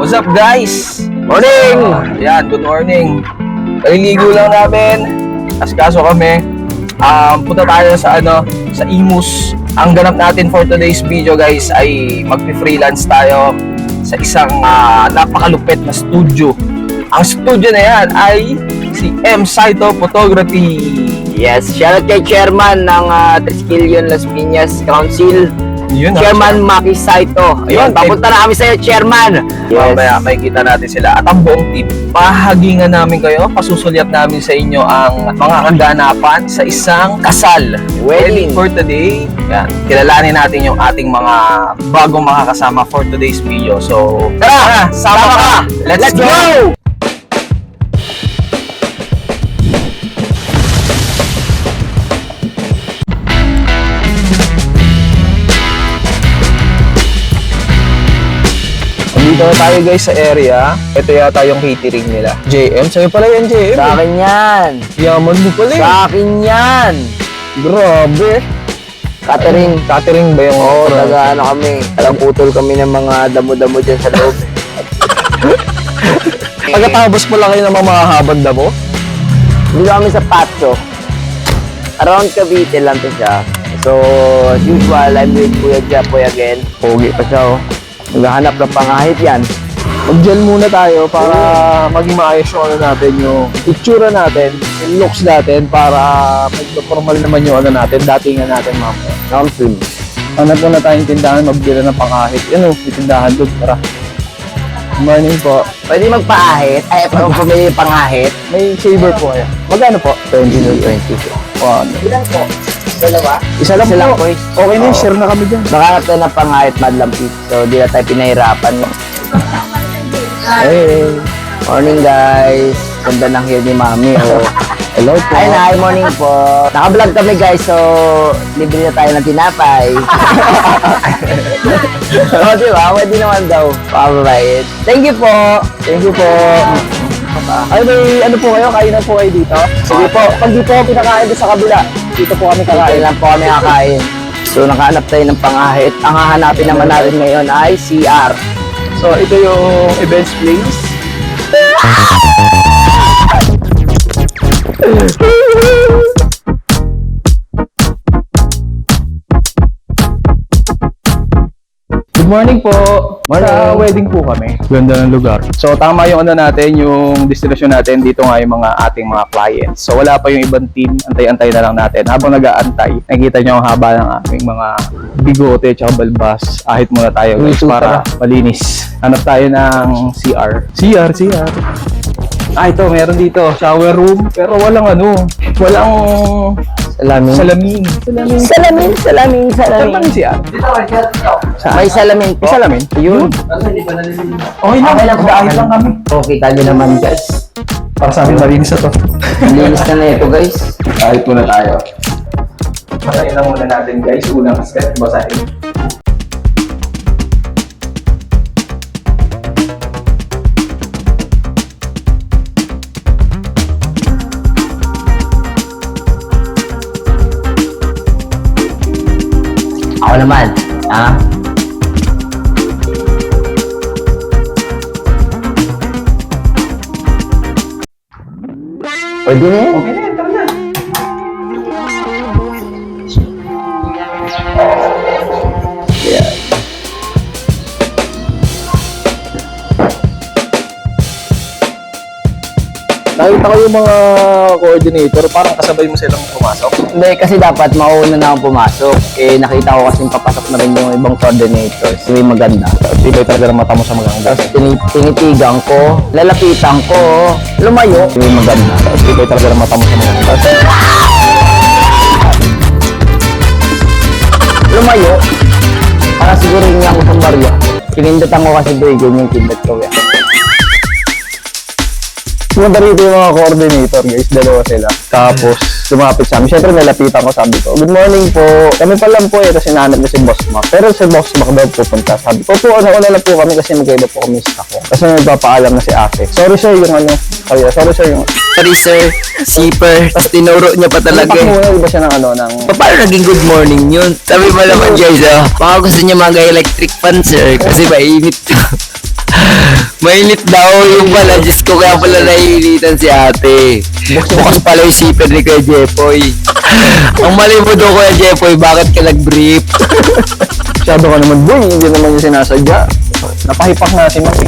What's up guys? Morning! Yan, good morning. Kaliligo lang namin. Askaso kami. Punta tayo sa sa Imus. Ang ganap natin for today's video guys ay magpi-freelance tayo sa isang napakalupit na studio. Ang studio na yan ay si M. Saito Photography. Yes, shoutout kay chairman ng Triskelion Las Piñas Council. Yun, Chairman Maki Saito. Ayun, papunta na kami sa'yo, Chairman. Yes. Mamaya makikita natin sila at ang buong team. Pahagingan namin kayo, pasusulyat namin sa inyo ang mga kaganapan sa isang kasal. Wedding. For today, yan, kilalanin natin yung ating mga bagong makakasama for today's video. So, tara! Sama ka! Let's go! Dito na tayo guys sa area. Ito yata yung catering nila. JM? Sa'yo pala yan, JM. Sa akin yan. Yaman mo pala eh. Sa akin yan. Grabe. Catering ba yung... Oo, taga kami. Alam putol kami ng mga damo-damo dyan sa loob. Pagkatapos mo lang kayo ng mga mahahabang damo? Dito kami sa patio. Around Cavite lang to siya. So, as usual, I'm with Kuya Japoy again. Pogi pa siya, oh. Naghahanap ng pangahit yan. Mag-gel muna tayo para maging maayos yung natin, yung itsura natin, yung looks natin para mag-formal naman yung natin, datingan natin mamaya. Council. Hanap muna tayong tindahan, mag-gel ng pangahit. Yan o, may tindahan doon, tara. Good morning po. Pwede magpaahit? Ay, parang pumili pangahit? May saver po kaya. Magkano po? 20. Ilan po? Dalawa? Isa lang po. Okay na, Oo. share na kami dyan. Nakahanap tayo ng pangahit, madlang piece. So, di na tayo pinahirapan. Hey. Morning, guys. Ganda ng hair ni Mami. Oh. Hello po. Hi, morning po. Naka-vlog kami, guys. So, libre na tayo ng tinapay. O, diba? Pwede naman daw. Pababait. Thank you po. Thank you po. Ay, may ano po kayo? Kainan po kayo dito? Sige po. Pag di po ako pinakain doon sa kabila, dito po kami Kakain kakain. lang po kami kakain. So, nakahanap tayo ng pangahit. Ang hahanapin naman natin ngayon ay CR. So, ito yung events place. Good morning po. Sa wedding po kami. Ganda ng lugar. So tama yung natin, yung destination natin. Dito nga yung mga ating mga clients. So wala pa yung ibang team. Antay-antay na lang natin. Habang nag-aantay, nakikita nyo ang haba ng aming mga bigote at balbas. Ahit muna tayo guys para malinis. Hanap tayo ng CR. CR. Ah, ito, meron dito. Shower room. Pero walang walang salamin. Salamin. Saan ba yung CR? May salamin po. May salamin? Yun. Okay lang. Ahit lang kami. O, kita nyo naman, guys. Para sa amin malinis na to. Linis na ito, guys. Kahit muna tayo. Basahin lang muna natin guys. Unang step, basahin. Ako naman. Ha? Pwede na yan. Okay na, tara na. Nakita ko yung mga coordinator, parang kasabay mo silang pumasok. Hindi, kasi dapat mauna na akong pumasok. Eh, nakita ko kasi papasok na rin yung ibang coordinators. May maganda. Tibay talaga ng mata mo sa maganda. Tapos tinitigan ko, lalapitan ko, lumayo. May maganda. Tibay talaga ng mata mo sa maganda. Lumayo. Para siguro yung ako sa baryo. Kinindatan ko kasi doon, ganyan yung kindat ko. Yan. Pumunta rito yung mga coordinator guys, dalawa sila. Tapos, lumapit sa amin. Siyempre, nalapitan ko, sabi ko, good morning po. Kami pa lang po kasi hinahanap niya si Boss Mac. Pero si Boss Mac daw pupunta. Sabi ko, nauna lang po kami kasi magkaiba po kami sa ako. Kasi nagpapaalam na si Ate. Sorry sir, yung sorry sir, yung... Sorry sir, sleeper. Tapos tinuro niya pa talaga. Muna, iba siya ng ng... Paano naging good morning yun? Sabi mo naman guys, baka gusto niya mag-electric fan sir kasi mainit to. Mainit daw yung pala. Diyos ko, kaya pala naiinitan si ate. Bukas pala yung zipper ni Kuya Jepoy. Ang mali mo daw, Kuya Jepoy, bakit ka nag-brief? Masyado ka naman, boy. Hindi naman yung sinasadya. Napahipak na si Mami.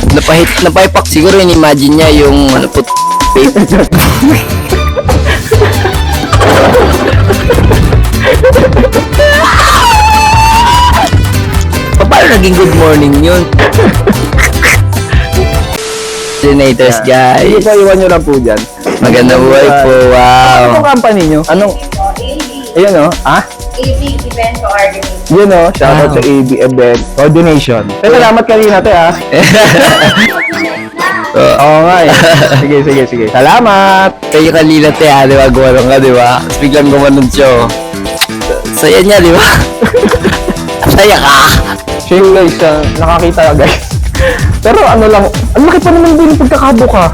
Napahipak siguro, in-imagine niya yung ano po, paano naging good morning yun? Senators, Sige guys. po, iwan nyo lang po dyan. Magandang buhay po, wow. Anong company nyo? Anong? Ayun o. Ah? AB Event Coordinator. Yun o. Shoutout sa AB Event Coordination. Salamat kanina, te ah. Oo nga eh. Sige. Salamat. Kayo kanina te, di ba? Gumalong ka, di ba? Tapos biglang gumanon siya. Saya niya, di ba? Saya ka. Siya yung guys, nakakita ka guys. Pero ano lang, ang laki pa naman din yung pagkakabuka.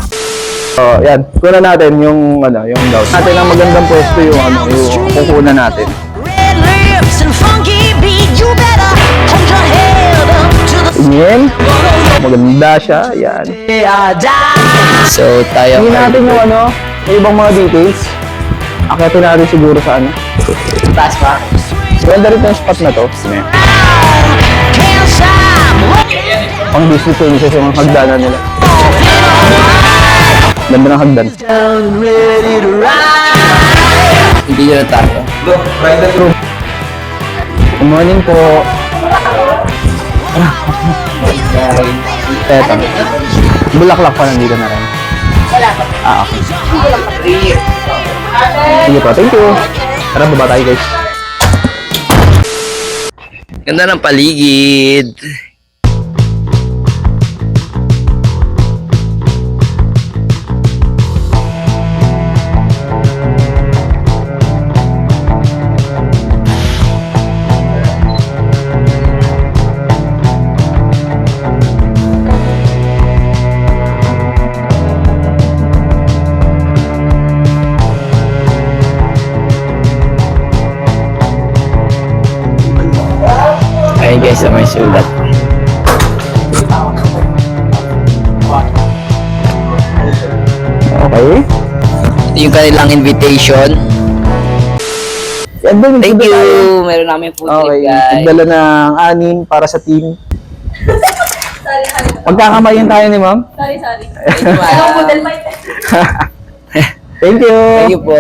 So, yan. Kunan natin yung doubt. Natin ang magandang pwesto yung yung kukunan natin. Red lips and funky beat, you better hold your head up to the Tingin. Maganda siya. Yan. So, tayo. Tingin natin yung yung ibang mga details. Akitin natin siguro sa taas pa. Ganda rin yung spot na to. ground. Can't stop. Pang Disney princess yung hagdanan nila. Ganda ng hagdan. Hindi yun na tayo. Good morning po. Eto. Bulaklak pa nandito na rin. Wala pa. Okay. Hindi lang pa. Sige po, thank you. Tara, baba tayo guys. Ganda ng paligid. Ayun guys, sa may sulat. Okay. Yung kanilang invitation. Yan din, Thank dito tayo. you! Meron namin food Okay, trip, guys. nagdala ng anin para sa team. Magkakamayan tayo ni ma'am. Sorry. Thank you, Anong ma'am. model ba ito? Thank you. Thank you po.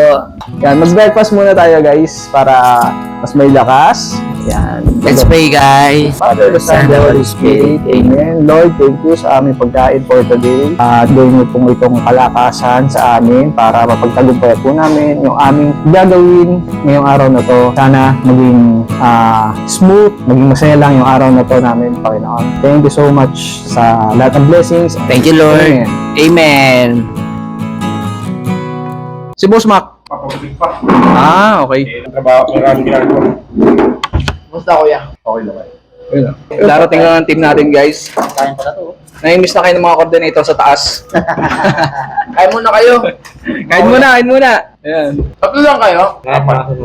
Yan, mag-breakfast muna tayo guys para mas may lakas. Yan. Let's pray, guys. Father, the Son, the Holy Spirit. Amen. Lord, thank you sa aming pagkain for today. At gawin niyo pong itong kalakasan sa amin para mapagtagumpay po namin yung aming gagawin ngayong araw na to. Sana maging smooth, maging masaya lang yung araw na to namin, Panginoon. Thank you so much sa lahat ng blessings. Thank you, Lord. Amen. Amen. Si Boss Mac. Papabalik pa. Ah, okay. Trabaho, maraming ginagawa. Ayun. Darating na ng team natin, guys. Kain pala to. Nai-miss na kayo ng mga coordinator sa taas. Kain muna kayo. Kain muna. Ayan. Tatlo lang kayo.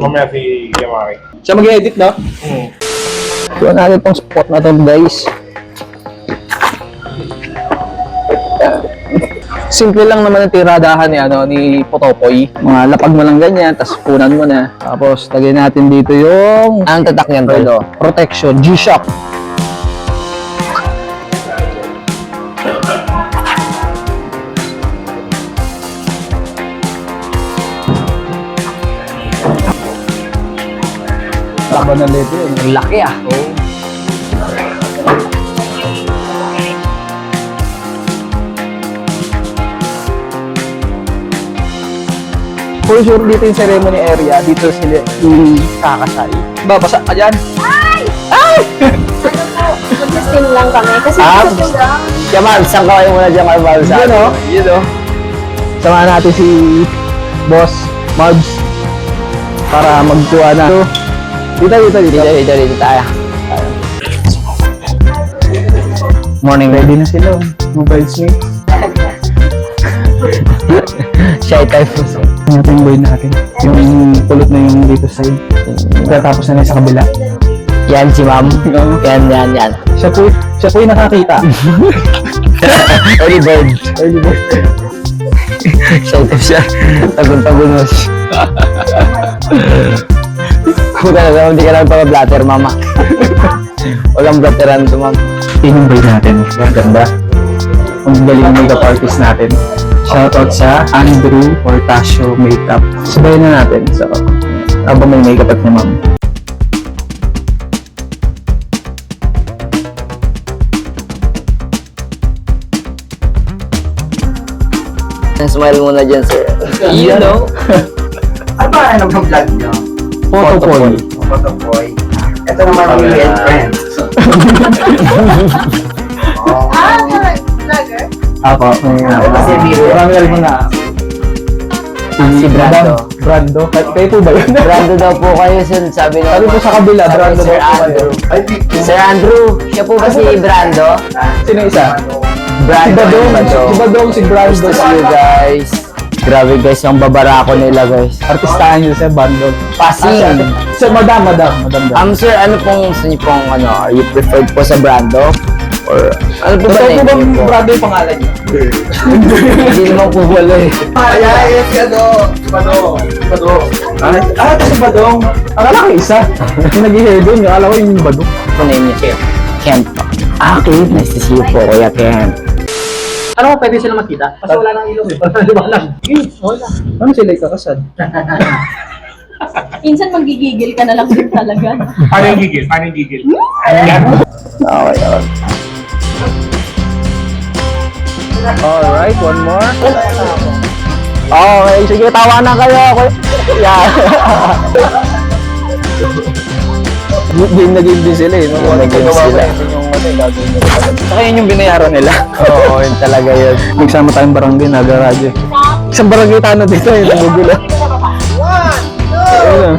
Mamaya si Yamari. Siya mag-edit, no? Kuha natin tong spot na to, guys. Simple lang naman ang tiradahan ni Potopoy. Mga lapag mo lang ganyan, tapos punan mo na. Tapos, lagyan natin dito yung Anong tatak niyan, Tolo? protection, G-Shock. Taba na leto yun. Ang laki ah. For sure, dito yung ceremony area, dito sila kakasay. Babasa ka dyan. Mag-testing lang kami. Kasi Ah, testing lang. Kaya ma'am, saan ka kayo muna dyan kayo ma'am? Yun o. Yun o. Samahan natin si Boss Marbs para magkuha na. Dito tayo. Morning. Ready na sila. Mobile snake. Shy type. Ito yung boy natin. Yung pulot na yung dito side. Tapos na sa kabila. Yan si ma'am. Oo. Yan. Siya po yung nakakita. Early bird. Early bird. Shout out siya. Tagun-tagunos. Kung talaga, hindi ka lang pag-blatter, mama. Walang blatteran to, ma'am. Yun yung bay natin. Ang ganda. Ang galing ng makeup artist natin. Shoutout sa Andrew Portasio Makeup. Sabayan na natin. So, habang may makeup at ni ma'am. Smile muna dyan, sir. You know? Ano ba ang vlog nyo? Photopol. Photoboy. Ito naman ang weekend friends. Vlogger? Apo. Kasi biro. Marami na rin na. Si Brando. Brando. Kayo po ba yun? Brando daw po kayo, sir. Sabi Sabi po sa kabila, Brando Sir daw po kayo. Andrew. Ay, dito. Sir Andrew, siya po ba si Brando? Sino isa? Si Brando. Badong, si Brando. Gusto you guys. Grabe guys, ang babarako nila guys. Artistahan yun sa Bandog. Pasing. So, madam. Sir, ano pong gusto niyo pong are you preferred po sa Brando? Or ano po ba Totoo po name bang niyo po? Brando yung pangalan niyo? Hindi naman po wala eh. Yes, ano? Badong. Ito si Badong. Akala ko isa. Yung nag-i-hair doon, akala ko yung Badong. Ano po name niyo, sir? Kent. Ah, okay. Nice to see you po, Kuya Kent. Ano ko pwede sila makita? Kasi wala nang ilong eh. Wala. Wala. Ano sila ikakasal? Minsan magigigil ka na lang din talaga. no? Paano yung gigil? Paano yung gigil? Okay. Alright, one more. Okay, sige, tawanan kayo. Yeah. Game na game din sila eh. Game na game sila. Saka yun yung binayaran nila. Oo, yun talaga yun. Nagsama tayong barangay na garage. Isang barangay tayo dito eh, nagugulo. Ayun na.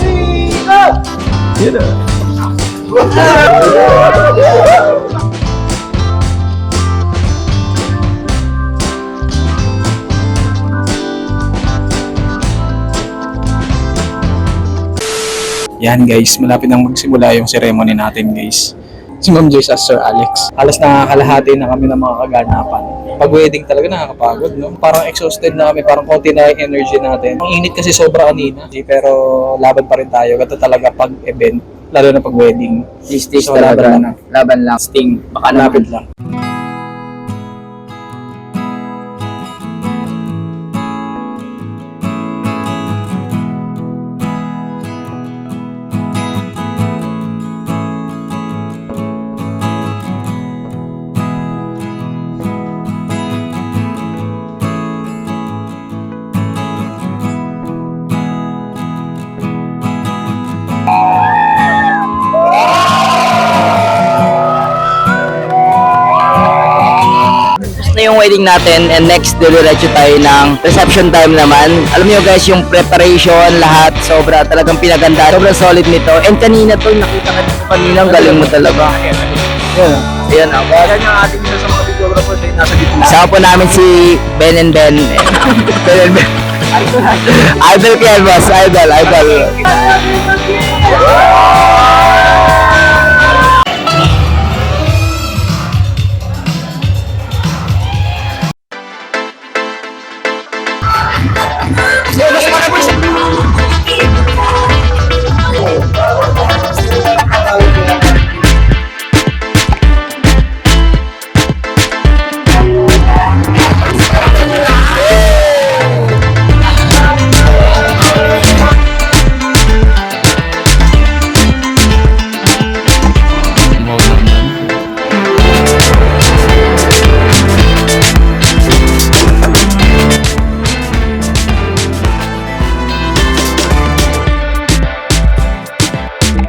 Yun na. Yan guys, malapit nang magsimula yung ceremony natin guys. Si Ma'am Joyce at Sir Alex. Halos nakakalahati na kami ng mga kaganapan. Pag wedding talaga nakakapagod, no? Parang exhausted na kami, parang konti na yung energy natin. Ang init kasi sobra kanina. Pero laban pa rin tayo. Ganito talaga pag event, lalo na pag wedding. Stage So, talaga. laban lang. Laban lang. Sting. Baka Malapit lang. na yung wedding natin and next diretso tayo ng reception time naman. Alam niyo guys, yung preparation, lahat, sobra talagang pinaganda. Sobrang solid nito. And kanina to, nakita ka dito kanina, ang galing mo talaga. Yan. Ayan ako. Yan yung ating isa sa mga videographers ay nasa gitna. Sama po namin si Ben and Ben. Ben and Ben. Idol ko yan, boss. Idol.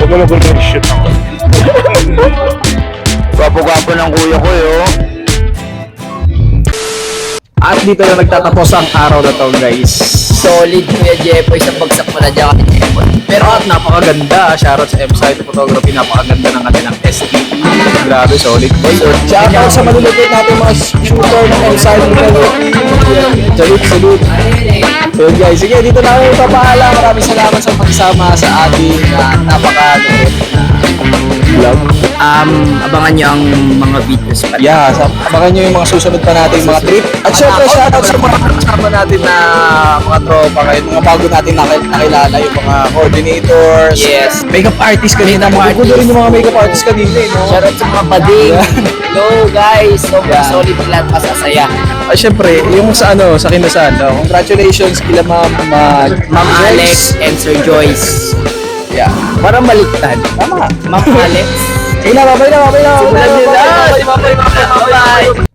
Huwag mo magulo yung shit ako. Gwapo-gwapo ng kuya ko, yo. At dito na nagtatapos ang araw na to guys. Solid, Kuya Jeffoy, sa bagsak mo na dyan kay Jeffoy. Pero at napakaganda. Shoutout sa M-Site Photography. Napakaganda ng kanilang SD. Grabe, solid. Shoutout sa malulupit natin mga shooter ng M-Site Photography. Salute. So guys, sige, dito na kami papahala. Maraming salamat sa pagsama sa ating napakalupit na vlog. Abangan nyo ang mga videos pa. Yeah, abangan nyo yung mga susunod pa nating mga trip. At syempre, shoutout sa mga kasama natin na mga tropa ngayon, mga bago natin nakilala, yung mga coordinators. Yes. Makeup artist kanina. Magkukulo rin yung mga makeup artist kanina, no? Shoutout sa mga bading. Hello guys, sobrang solid lahat, masasaya. At syempre, yung sa sa Kinusan, no? Congratulations kila Ma'am Ma'am Alex and Sir Joyce. Yeah. Parang baliktad. Tama. Ma'am Alex. Bye na. Simulan nyo na. Bye.